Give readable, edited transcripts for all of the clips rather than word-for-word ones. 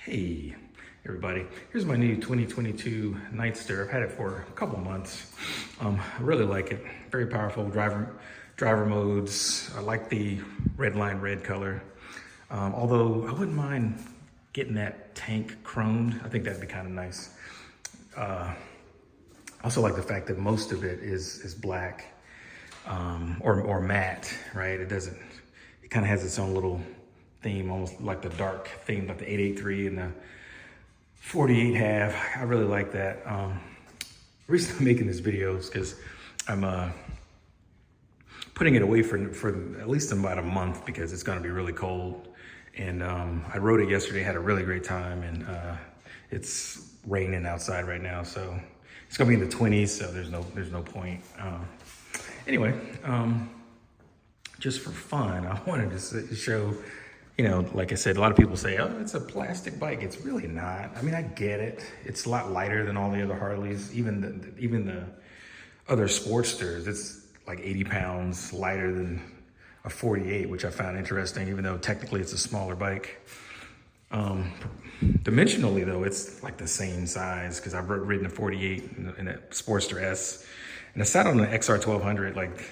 Hey everybody, here's my new 2022 Nightster. I've had it for a couple months. I really like it. Very powerful driver modes. I like the red line red color. Although I wouldn't mind getting that tank chromed. I think that'd be kind of nice. I also like the fact that most of it is black or matte, right? It kind of has its own little theme, almost like the dark theme, like the 883 and the 48 half. I really like that. The reason I'm making this video is because I'm putting it away for at least about a month because it's gonna be really cold. And I rode it yesterday, had a really great time, and it's raining outside right now, so it's gonna be in the 20s, so there's no point. Anyway, just for fun, I wanted to show, you know, like I said, a lot of people say, oh, it's a plastic bike. It's really not. I mean, I get it. It's a lot lighter than all the other Harleys, even the other Sportsters. It's like 80 pounds lighter than a 48, which I found interesting, even though technically it's a smaller bike. Dimensionally though, it's like the same size because I've ridden a 48 in a Sportster S, and I sat on an XR 1200, like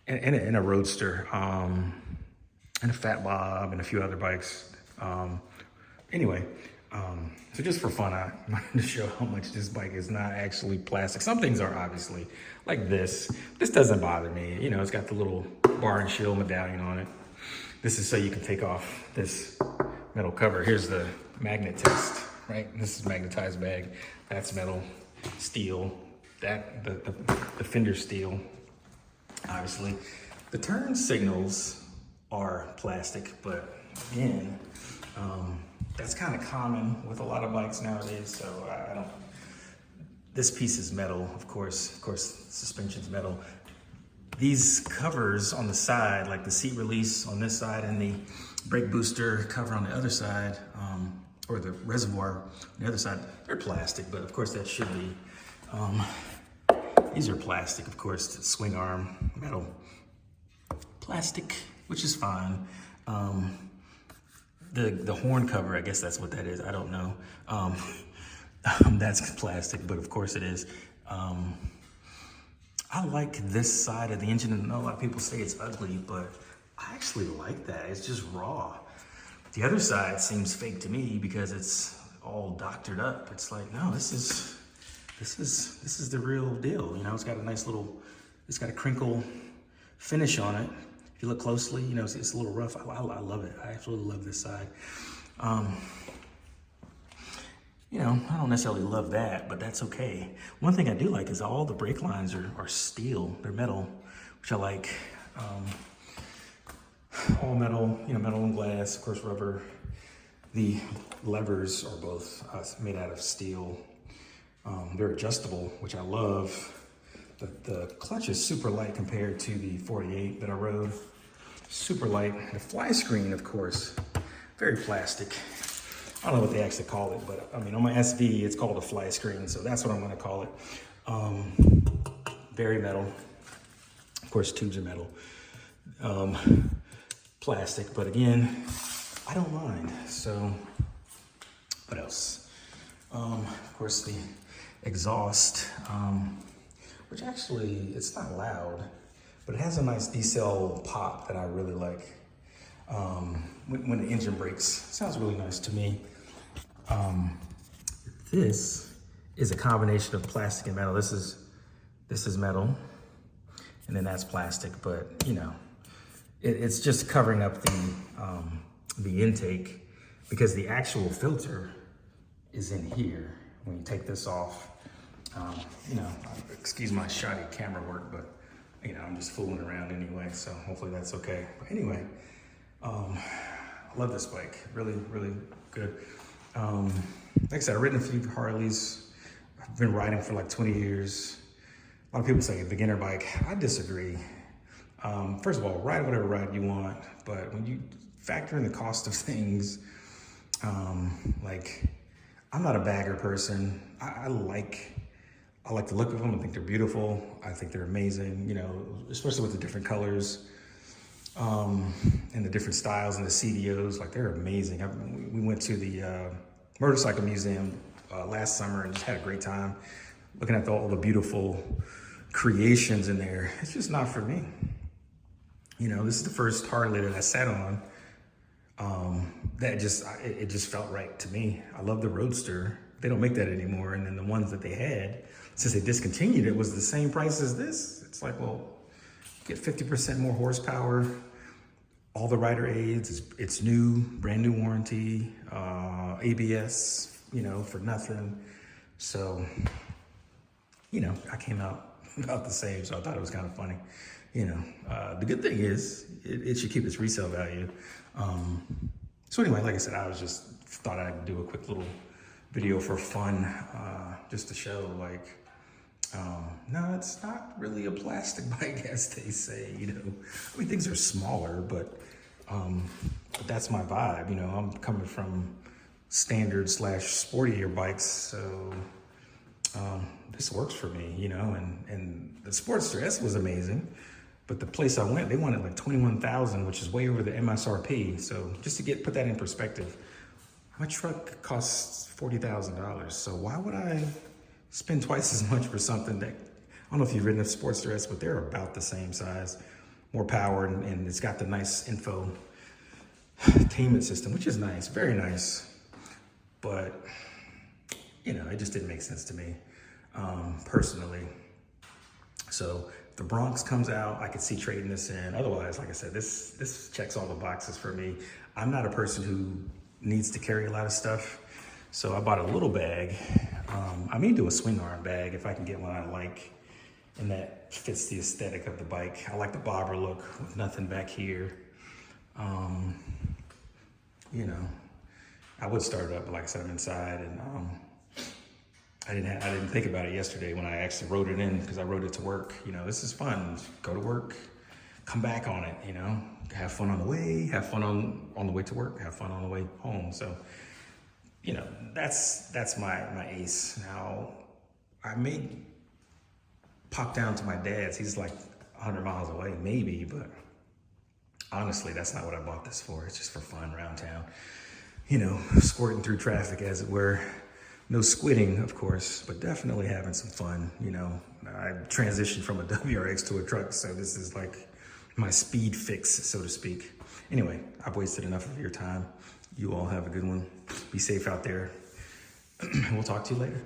in a Roadster, and a Fat Bob and a few other bikes. Anyway, so just for fun, I wanted to show how much this bike is not actually plastic. Some things are, obviously, like this. This doesn't bother me. You know, it's got the little bar and shield medallion on it. This is so you can take off this metal cover. Here's the magnet test, right? This is magnetized bag. That's metal, steel. That the fender steel, obviously. The turn signals are plastic, but again, that's kind of common with a lot of bikes nowadays, so I don't. This piece is metal, of course, suspension's metal. These covers on the side, like the seat release on this side and the brake booster cover on the other side, or the reservoir on the other side, they're plastic, but of course that should be. These are plastic, of course, the swing arm, metal, plastic, which is fine. The horn cover, I guess that's what that is. I don't know. That's plastic, but of course it is. I like this side of the engine, and I know a lot of people say it's ugly, but I actually like that. It's just raw. The other side seems fake to me because it's all doctored up. It's like, no, this is the real deal. You know, it's got a nice little, it's got a crinkle finish on it. If you look closely, you know, it's a little rough. I love it. I absolutely love this side. You know, I don't necessarily love that, but that's okay. One thing I do like is all the brake lines are steel. They're metal, which I like. All metal, you know, metal and glass, of course, rubber. The levers are both made out of steel. They're adjustable, which I love. The clutch is super light compared to the 48 that I rode. Super light. The fly screen, of course, very plastic. I don't know what they actually call it, but I mean, on my SV, it's called a fly screen, so that's what I'm gonna call it. Very metal. Of course, tubes are metal. Plastic, but again, I don't mind. So, what else? Of course, the exhaust, which actually, it's not loud, but it has a nice decel pop that I really like. When the engine brakes, sounds really nice to me. This is a combination of plastic and metal. This is metal, and then that's plastic, but you know, it's just covering up the intake because the actual filter is in here. When you take this off, you know, excuse my shoddy camera work, but you know, I'm just fooling around anyway, so hopefully that's okay. But anyway, I love this bike, really, really good. Like I said, I've ridden a few Harleys. I've been riding for like 20 years. A lot of people say a beginner bike. I disagree. First of all, ride whatever ride you want, but when you factor in the cost of things, like, I'm not a bagger person. I like the look of them. I think they're beautiful. I think they're amazing, you know, especially with the different colors. and the different styles and the CDOs, like they're amazing. We went to the motorcycle museum last summer and just had a great time looking at all the beautiful creations in there. It's just not for me. You know, this is the first Harley that I sat on that it just felt right to me. I love the Roadster. They don't make that anymore. And then the ones that they had, since they discontinued it, was the same price as this. It's like, well, get 50% more horsepower, all the rider aids, it's new, brand new warranty, ABS, you know, for nothing. So, you know, I came out about the same, so I thought it was kind of funny. You know, the good thing is it should keep its resale value. So anyway, like I said, I was just thought I'd do a quick little video for fun, just to show like, no, it's not really a plastic bike as they say, you know. I mean, things are smaller, but that's my vibe, you know. I'm coming from standard / sportier bikes, so this works for me, you know. And the Sportster S was amazing, but the place I went, they wanted like $21,000, which is way over the MSRP. So just to put that in perspective, my truck costs $40,000. So why would I spend twice as much for something that, I don't know if you've ridden a Sportster S, but they're about the same size, more power, and it's got the nice infotainment system, which is nice, very nice. But, you know, it just didn't make sense to me, personally. So if the Bronx comes out, I could see trading this in. Otherwise, like I said, this checks all the boxes for me. I'm not a person who needs to carry a lot of stuff. So I bought a little bag. I may do a swing arm bag if I can get one I like and that fits the aesthetic of the bike. I like the bobber look with nothing back here. You know, I would start it up, but like I said, I'm inside, and I didn't think about it yesterday when I actually wrote it in, because I wrote it to work. You know, this is fun. Go to work, come back on it, you know, have fun on the way, have fun on the way to work, have fun on the way home. So, you know, that's my ace. Now, I may pop down to my dad's. He's like 100 miles away, maybe, but honestly, that's not what I bought this for. It's just for fun around town. You know, squirting through traffic, as it were. No squidding, of course, but definitely having some fun. You know, I transitioned from a WRX to a truck, so this is like my speed fix, so to speak. Anyway, I've wasted enough of your time. You all have a good one. Be safe out there. We'll talk to you later.